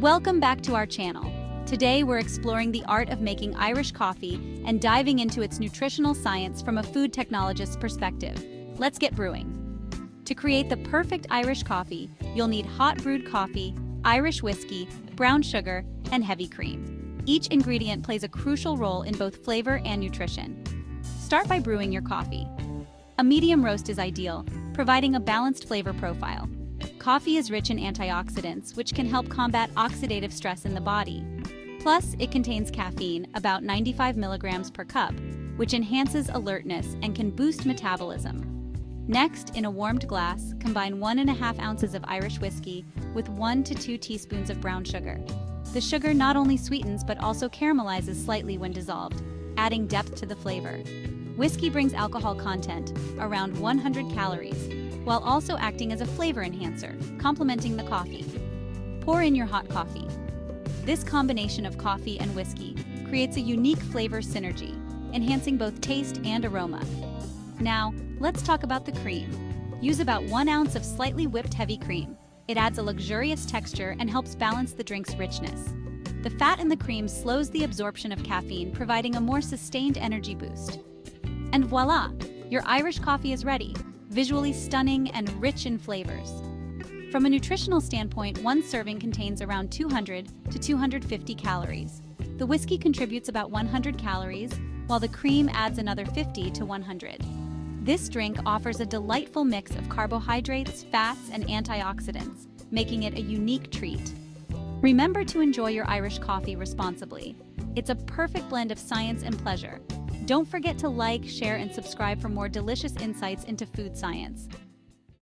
Welcome back to our channel. Today we're exploring the art of making Irish coffee and diving into its nutritional science from a food technologist's perspective. Let's get brewing. To create the perfect Irish coffee, you'll need hot brewed coffee, Irish whiskey, brown sugar, and heavy cream. Each ingredient plays a crucial role in both flavor and nutrition. Start by brewing your coffee. A medium roast is ideal, providing a balanced flavor profile. Coffee is rich in antioxidants, which can help combat oxidative stress in the body. Plus, it contains caffeine, about 95 milligrams per cup, which enhances alertness and can boost metabolism. Next, in a warmed glass, combine 1.5 ounces of Irish whiskey with 1 to 2 teaspoons of brown sugar. The sugar not only sweetens but also caramelizes slightly when dissolved, adding depth to the flavor. Whiskey brings alcohol content, around 100 calories, while also acting as a flavor enhancer, complementing the coffee. Pour in your hot coffee. This combination of coffee and whiskey creates a unique flavor synergy, enhancing both taste and aroma. Now, let's talk about the cream. Use about 1 ounce of slightly whipped heavy cream. It adds a luxurious texture and helps balance the drink's richness. The fat in the cream slows the absorption of caffeine, providing a more sustained energy boost. And voila! Your Irish coffee is ready, visually stunning and rich in flavors. From a nutritional standpoint, one serving contains around 200 to 250 calories. The whiskey contributes about 100 calories, while the cream adds another 50 to 100. This drink offers a delightful mix of carbohydrates, fats, and antioxidants, making it a unique treat. Remember to enjoy your Irish coffee responsibly. It's a perfect blend of science and pleasure. Don't forget to like, share, and subscribe for more delicious insights into food science.